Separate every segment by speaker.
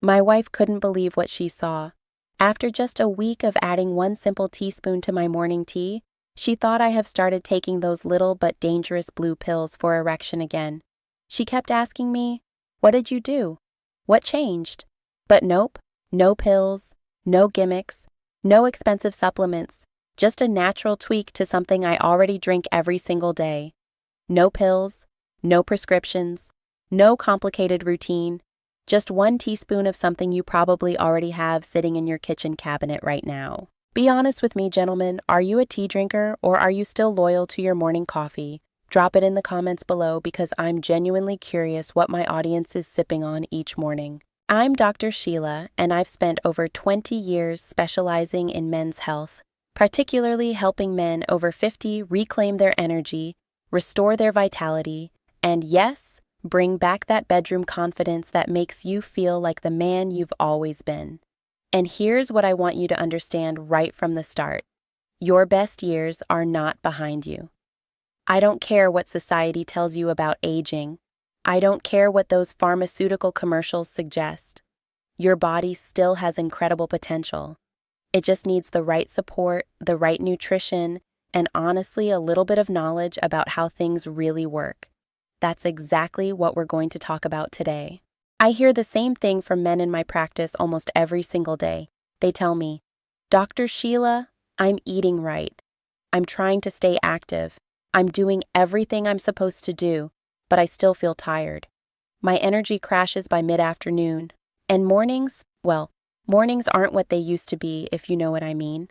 Speaker 1: My wife couldn't believe what she saw. After just a week of adding 1 simple teaspoon to my morning tea, she thought I have started taking those little but dangerous blue pills for erection again. She kept asking me, "What did you do? What changed?" But nope, no pills, no gimmicks, no expensive supplements, just a natural tweak to something I already drink every single day. No pills, no prescriptions, no complicated routine, just 1 teaspoon of something you probably already have sitting in your kitchen cabinet right now. Be honest with me, gentlemen, are you a tea drinker or are you still loyal to your morning coffee? Drop it in the comments below because I'm genuinely curious what my audience is sipping on each morning. I'm Dr. Sheila, and I've spent over 20 years specializing in men's health, particularly helping men over 50 reclaim their energy, restore their vitality, and yes, bring back that bedroom confidence that makes you feel like the man you've always been. And here's what I want you to understand right from the start. Your best years are not behind you. I don't care what society tells you about aging. I don't care what those pharmaceutical commercials suggest. Your body still has incredible potential. It just needs the right support, the right nutrition, and honestly a little bit of knowledge about how things really work. That's exactly what we're going to talk about today. I hear the same thing from men in my practice almost every single day. They tell me, "Dr. Sheila, I'm eating right. I'm trying to stay active. I'm doing everything I'm supposed to do, but I still feel tired. My energy crashes by mid-afternoon. And mornings, well, mornings aren't what they used to be, if you know what I mean."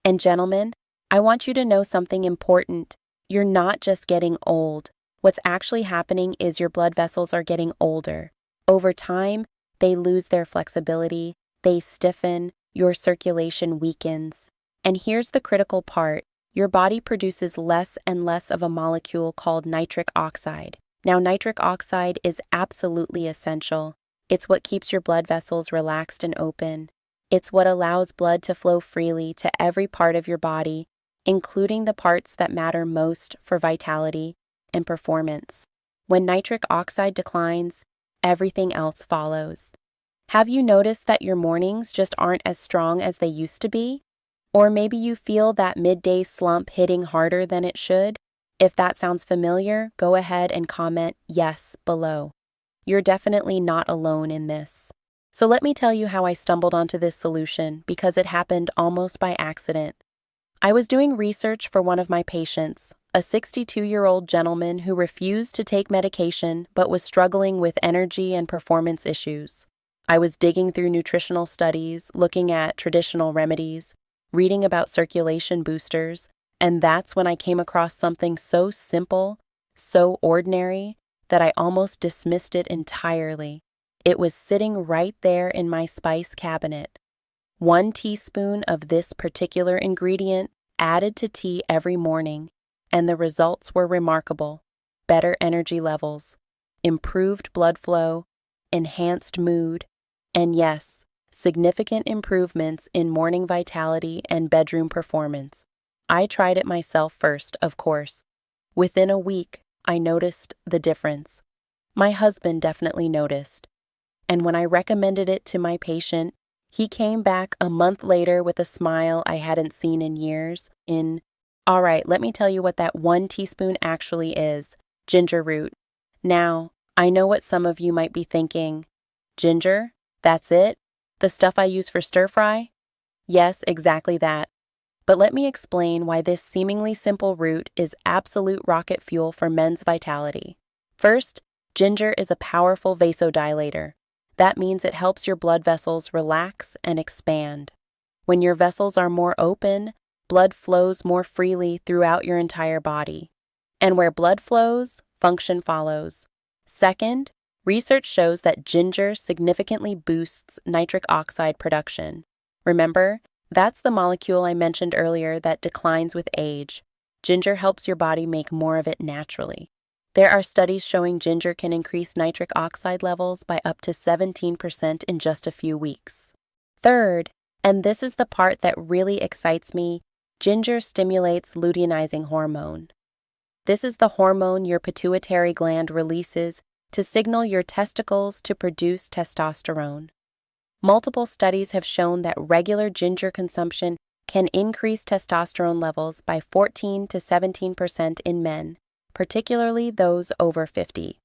Speaker 1: And gentlemen, I want you to know something important. You're not just getting old. What's actually happening is your blood vessels are getting older. Over time, they lose their flexibility, they stiffen, your circulation weakens. And here's the critical part. Your body produces less and less of a molecule called nitric oxide. Now, nitric oxide is absolutely essential. It's what keeps your blood vessels relaxed and open. It's what allows blood to flow freely to every part of your body, including the parts that matter most for vitality and performance. When nitric oxide declines, everything else follows. Have you noticed that your mornings just aren't as strong as they used to be? Or maybe you feel that midday slump hitting harder than it should? If that sounds familiar, go ahead and comment yes below. You're definitely not alone in this. So let me tell you how I stumbled onto this solution because it happened almost by accident. I was doing research for one of my patients, a 62-year-old gentleman who refused to take medication but was struggling with energy and performance issues. I was digging through nutritional studies, looking at traditional remedies, reading about circulation boosters, and that's when I came across something so simple, so ordinary, that I almost dismissed it entirely. It was sitting right there in my spice cabinet. 1 teaspoon of this particular ingredient added to tea every morning, and the results were remarkable. Better energy levels, improved blood flow, enhanced mood, and yes, significant improvements in morning vitality and bedroom performance. I tried it myself first, of course. Within a week, I noticed the difference. My husband definitely noticed. And when I recommended it to my patient, he came back a month later with a smile I hadn't seen in years. All right, let me tell you what that 1 teaspoon actually is: ginger root. Now, I know what some of you might be thinking. Ginger? That's it? The stuff I use for stir fry? Yes, exactly that. But let me explain why this seemingly simple root is absolute rocket fuel for men's vitality. First, ginger is a powerful vasodilator. That means it helps your blood vessels relax and expand. When your vessels are more open, blood flows more freely throughout your entire body. And where blood flows, function follows. Second, research shows that ginger significantly boosts nitric oxide production. Remember, that's the molecule I mentioned earlier that declines with age. Ginger helps your body make more of it naturally. There are studies showing ginger can increase nitric oxide levels by up to 17% in just a few weeks. Third, and this is the part that really excites me, ginger stimulates luteinizing hormone. This is the hormone your pituitary gland releases to signal your testicles to produce testosterone. Multiple studies have shown that regular ginger consumption can increase testosterone levels by 14 to 17% in men, particularly those over 50.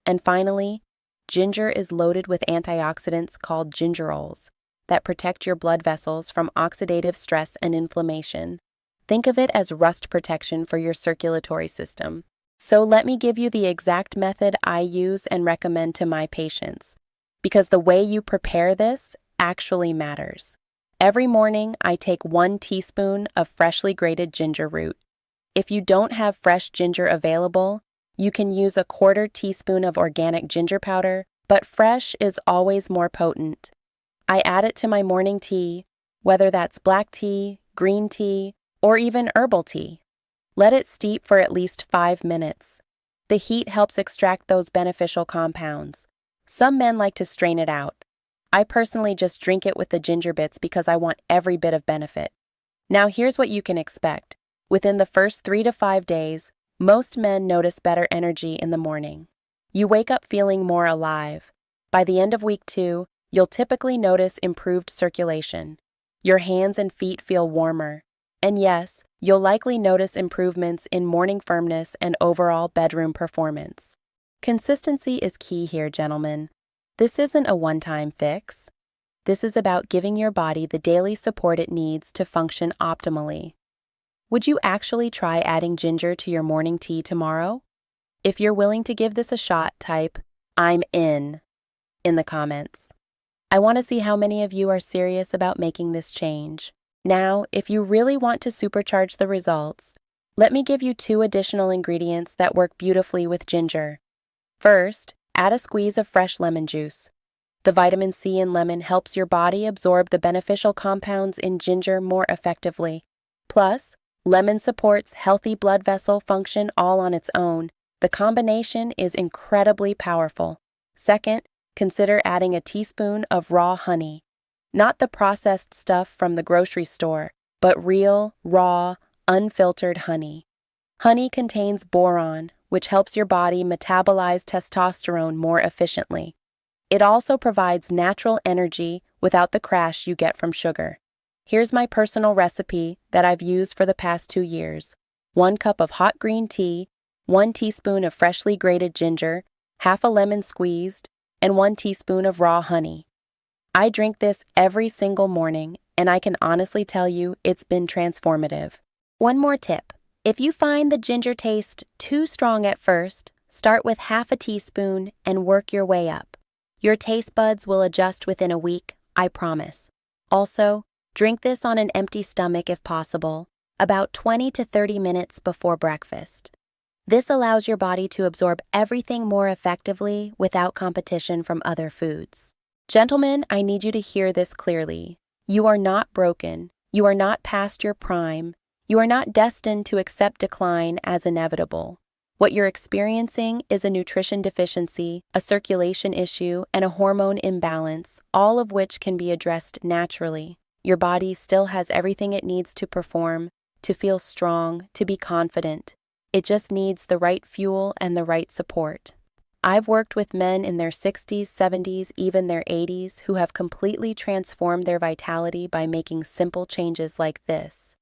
Speaker 1: And finally, ginger is loaded with antioxidants called gingerols that protect your blood vessels from oxidative stress and inflammation. Think of it as rust protection for your circulatory system. So let me give you the exact method I use and recommend to my patients, because the way you prepare this actually matters. Every morning, I take 1 teaspoon of freshly grated ginger root. If you don't have fresh ginger available, you can use a 1/4 teaspoon of organic ginger powder, but fresh is always more potent. I add it to my morning tea, whether that's black tea, green tea, or even herbal tea. Let it steep for at least 5 minutes. The heat helps extract those beneficial compounds. Some men like to strain it out. I personally just drink it with the ginger bits because I want every bit of benefit. Now here's what you can expect. Within the first 3 to 5 days, most men notice better energy in the morning. You wake up feeling more alive. By the end of week 2, you'll typically notice improved circulation. Your hands and feet feel warmer. And yes, you'll likely notice improvements in morning firmness and overall bedroom performance. Consistency is key here, gentlemen. This isn't a one-time fix. This is about giving your body the daily support it needs to function optimally. Would you actually try adding ginger to your morning tea tomorrow? If you're willing to give this a shot, type, "I'm in" the comments. I want to see how many of you are serious about making this change. Now, if you really want to supercharge the results, let me give you 2 additional ingredients that work beautifully with ginger. First, add a squeeze of fresh lemon juice. The vitamin C in lemon helps your body absorb the beneficial compounds in ginger more effectively. Plus, lemon supports healthy blood vessel function all on its own. The combination is incredibly powerful. Second, consider adding a teaspoon of raw honey. Not the processed stuff from the grocery store, but real, raw, unfiltered honey. Honey contains boron, which helps your body metabolize testosterone more efficiently. It also provides natural energy without the crash you get from sugar. Here's my personal recipe that I've used for the past 2 years. 1 cup of hot green tea, 1 teaspoon of freshly grated ginger, half a lemon squeezed, and 1 teaspoon of raw honey. I drink this every single morning, and I can honestly tell you it's been transformative. One more tip. If you find the ginger taste too strong at first, start with half a teaspoon and work your way up. Your taste buds will adjust within a week, I promise. Also, drink this on an empty stomach if possible, about 20 to 30 minutes before breakfast. This allows your body to absorb everything more effectively without competition from other foods. Gentlemen, I need you to hear this clearly. You are not broken. You are not past your prime. You are not destined to accept decline as inevitable. What you're experiencing is a nutrition deficiency, a circulation issue, and a hormone imbalance, all of which can be addressed naturally. Your body still has everything it needs to perform, to feel strong, to be confident. It just needs the right fuel and the right support. I've worked with men in their 60s, 70s, even their 80s who have completely transformed their vitality by making simple changes like this.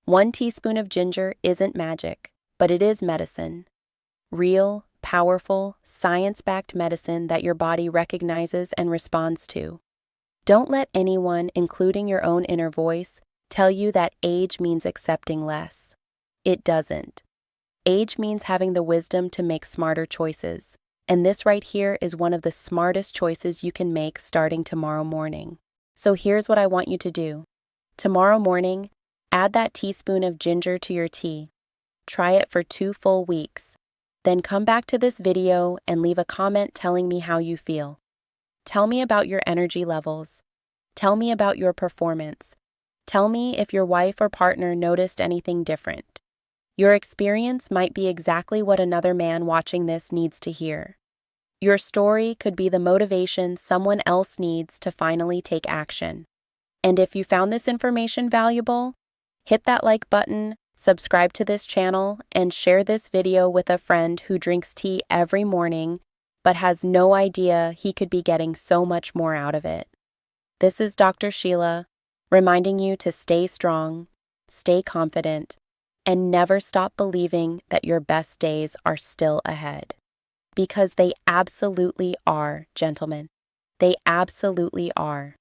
Speaker 1: 1 teaspoon of ginger isn't magic, but it is medicine. Real, powerful, science-backed medicine that your body recognizes and responds to. Don't let anyone, including your own inner voice, tell you that age means accepting less. It doesn't. Age means having the wisdom to make smarter choices. And this right here is one of the smartest choices you can make starting tomorrow morning. So here's what I want you to do. Tomorrow morning, add that teaspoon of ginger to your tea. Try it for 2 full weeks. Then come back to this video and leave a comment telling me how you feel. Tell me about your energy levels. Tell me about your performance. Tell me if your wife or partner noticed anything different. Your experience might be exactly what another man watching this needs to hear. Your story could be the motivation someone else needs to finally take action. And if you found this information valuable, hit that like button, subscribe to this channel, and share this video with a friend who drinks tea every morning but has no idea he could be getting so much more out of it. This is Dr. Sheila, reminding you to stay strong, stay confident, and never stop believing that your best days are still ahead. Because they absolutely are, gentlemen. They absolutely are.